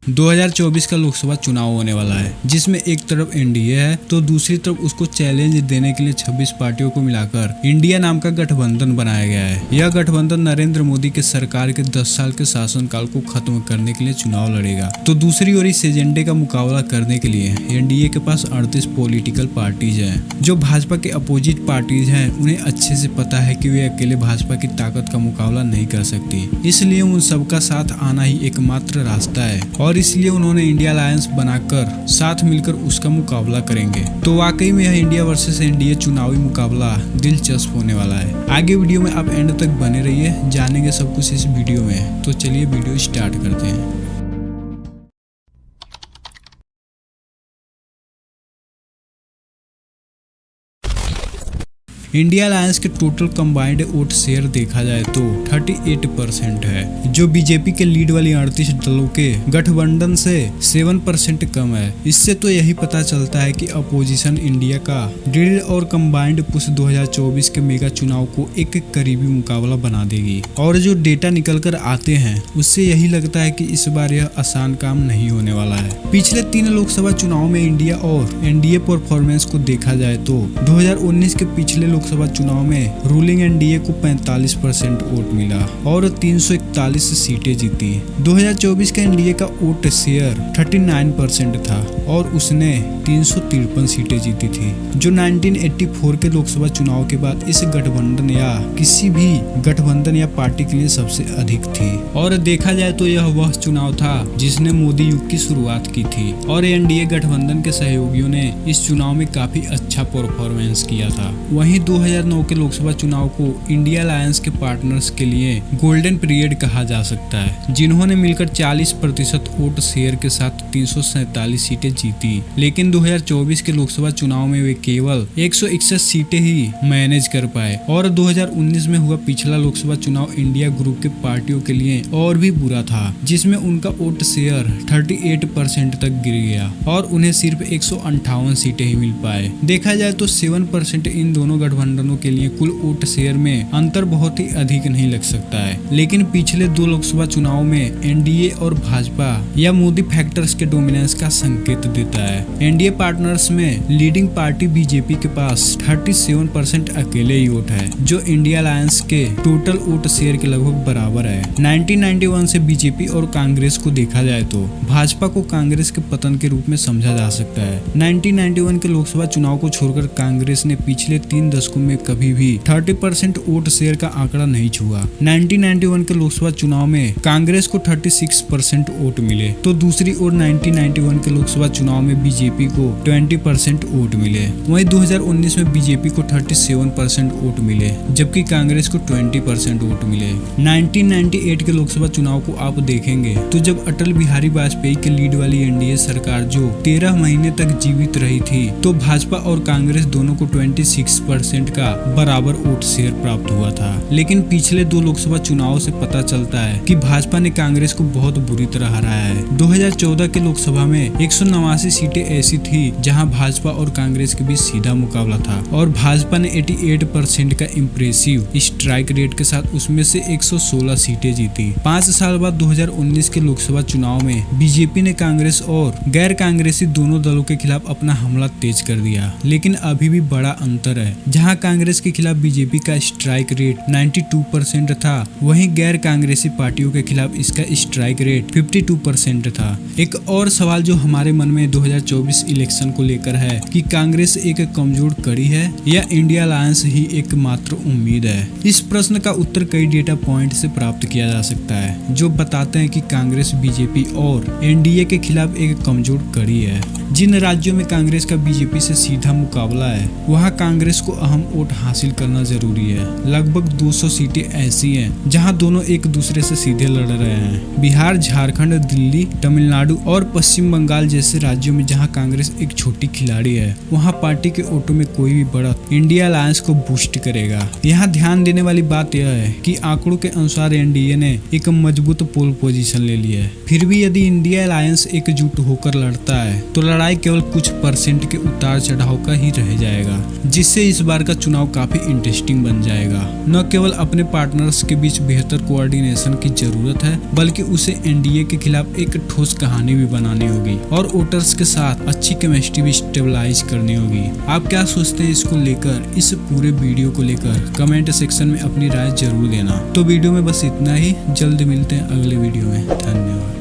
2024 का लोकसभा चुनाव होने वाला है, जिसमें एक तरफ एनडीए है तो दूसरी तरफ उसको चैलेंज देने के लिए 26 पार्टियों को मिलाकर इंडिया नाम का गठबंधन बनाया गया है। यह गठबंधन नरेंद्र मोदी के सरकार के 10 साल के शासनकाल को खत्म करने के लिए चुनाव लड़ेगा। तो दूसरी ओर इस एजेंडे का मुकाबला करने के लिए एनडीए के पास 38 पॉलिटिकल पार्टीज हैं। जो भाजपा के अपोजिट पार्टीज हैं, उन्हें अच्छे से पता है कि वे अकेले भाजपा की ताकत का मुकाबला नहीं कर सकती, इसलिए उन सबका साथ आना ही एकमात्र रास्ता है और इसलिए उन्होंने इंडिया अलायंस बनाकर साथ मिलकर उसका मुकाबला करेंगे। तो वाकई में यह इंडिया वर्सेस एनडीए चुनावी मुकाबला दिलचस्प होने वाला है। आगे वीडियो में आप एंड तक बने रहिए, जानेंगे सब कुछ इस वीडियो में। तो चलिए वीडियो स्टार्ट करते हैं। इंडिया अलायंस के टोटल कंबाइंड वोट शेयर देखा जाए तो 38% है, जो बीजेपी के लीड वाली 38 दलों के गठबंधन से 7% कम है। इससे तो यही पता चलता है कि अपोजिशन इंडिया का ड्रिल और कंबाइंड पुश 2024 के मेगा चुनाव को एक करीबी मुकाबला बना देगी। और जो डेटा निकल कर आते हैं उससे यही लगता है कि इस बार यह आसान काम नहीं होने वाला है। पिछले 3 लोकसभा चुनाव में इंडिया और एनडीए परफॉर्मेंस को देखा जाए तो 2019 के पिछले लोकसभा चुनाव में रूलिंग एनडीए को 45% वोट मिला और 341 सीटें जीती। 2024 के एनडीए का वोट शेयर 39% था और उसने 353 सीटें जीती थी, जो 1984 के लोकसभा चुनाव के बाद इस गठबंधन या किसी भी गठबंधन या पार्टी के लिए सबसे अधिक थी। और देखा जाए तो यह वह चुनाव था जिसने मोदी युग की शुरुआत की थी और एनडीए गठबंधन के सहयोगियों ने इस चुनाव में काफी अच्छा परफॉर्मेंस किया था। वहीं 2009 के लोकसभा चुनाव को इंडिया अलायंस के पार्टनर्स के लिए गोल्डन पीरियड कहा जा सकता है, जिन्होंने मिलकर 40% वोट शेयर के साथ 347 सीटें जीती। लेकिन 2024 के लोकसभा चुनाव में वे केवल 161 सीटें ही मैनेज कर पाए और 2019 में हुआ पिछला लोकसभा चुनाव इंडिया ग्रुप के पार्टियों के लिए और भी बुरा था, जिसमें उनका वोट शेयर 38% तक गिर गया और उन्हें सिर्फ 158 सीटें ही मिल पाए। देखा जाए तो 7% इन दोनों गठबंधनों के लिए कुल वोट शेयर में अंतर बहुत ही अधिक नहीं लग सकता है। लेकिन पिछले 2 लोकसभा चुनाव में एनडीए और भाजपा या मोदी फैक्टर्स के डोमिनेंस का संकेत देता है। एनडीए पार्टनर्स में लीडिंग पार्टी बीजेपी के पास 37% अकेले ही वोट है, जो इंडिया अलायंस के टोटल वोट शेयर के लगभग बराबर है। 1991 से बीजेपी और कांग्रेस को देखा जाए तो भाजपा को कांग्रेस के पतन के रूप में समझा जा सकता है। 1991 के लोकसभा चुनाव को छोड़कर कांग्रेस ने पिछले 3 दशकों में कभी भी 30% वोट शेयर का आंकड़ा नहीं छुआ। 1991 के लोकसभा चुनाव में कांग्रेस को 36% वोट मिले, तो दूसरी ओर 1991 के लोकसभा चुनाव में बीजेपी को 20% वोट मिले। वहीं 2019 में बीजेपी को 37% वोट मिले, जबकि कांग्रेस को 20% वोट मिले। 1998 के लोकसभा चुनाव को आप देखेंगे तो जब अटल बिहारी वाजपेयी के लीड वाली एनडीए सरकार जो 13 महीने तक जीवित रही थी, तो भाजपा और कांग्रेस दोनों को 26% का बराबर वोट शेयर प्राप्त हुआ था। लेकिन पिछले 2 लोकसभा चुनाव से पता चलता है कि भाजपा ने कांग्रेस को बहुत बुरी तरह हराया है। 2014 के लोकसभा में 189 सीटें ऐसी थी जहां भाजपा और कांग्रेस के बीच सीधा मुकाबला था और भाजपा ने 88% का इम्प्रेसिव स्ट्राइक रेट के साथ उसमें से 116 सीटें जीती। 5 साल बाद 2019 के लोकसभा चुनाव में बीजेपी ने कांग्रेस और गैर कांग्रेसी दोनों दलों के खिलाफ अपना हमला तेज कर दिया। लेकिन अभी भी बड़ा अंतर है, जहां कांग्रेस के खिलाफ बीजेपी का स्ट्राइक रेट 92% था, वहीं गैर कांग्रेसी पार्टियों के खिलाफ इसका स्ट्राइक रेट 52% था। एक और सवाल जो हमारे मन में 2024 इलेक्शन को लेकर है कि कांग्रेस एक कमजोर कड़ी है या इंडिया अलायंस ही एकमात्र उम्मीद है। इस प्रश्न का उत्तर कई डेटा पॉइंट से प्राप्त किया जा सकता है, जो बताते हैं कि कांग्रेस बीजेपी और एनडीए के खिलाफ एक कमजोर कड़ी है। जिन राज्यों में कांग्रेस का बीजेपी से सीधा मुकाबला है, वहां कांग्रेस को अहम वोट हासिल करना जरूरी है। लगभग 200 सीटें ऐसी हैं जहां दोनों एक दूसरे से सीधे लड़ रहे हैं। बिहार, झारखंड, दिल्ली, तमिलनाडु और पश्चिम बंगाल जैसे राज्यों में जहां कांग्रेस एक छोटी खिलाड़ी है, वहां पार्टी के वोटों में कोई भी बढ़त इंडिया अलायंस को बूस्ट करेगा। यहाँ ध्यान देने वाली बात यह है कि आंकड़ों के अनुसार एनडीए ने एक मजबूत पोल पोजीशन ले ली है। फिर भी यदि इंडिया अलायंस एकजुट होकर लड़ता है तो लड़ाई केवल कुछ परसेंट के उतार चढ़ाव का ही रह जाएगा, जिससे इस बार का चुनाव काफी इंटरेस्टिंग बन जाएगा। न केवल अपने पार्टनर्स के बीच बेहतर कोऑर्डिनेशन की जरूरत है, बल्कि उसे एनडीए के खिलाफ एक ठोस कहानी भी बनानी होगी और वोटर्स के साथ अच्छी केमिस्ट्री भी स्टेबलाइज करनी होगी। आप क्या सोचते हैं इसको लेकर, इस पूरे वीडियो को लेकर कमेंट सेक्शन में अपनी राय जरूर देना। तो वीडियो में बस इतना ही, जल्द मिलते हैं अगले वीडियो में। धन्यवाद।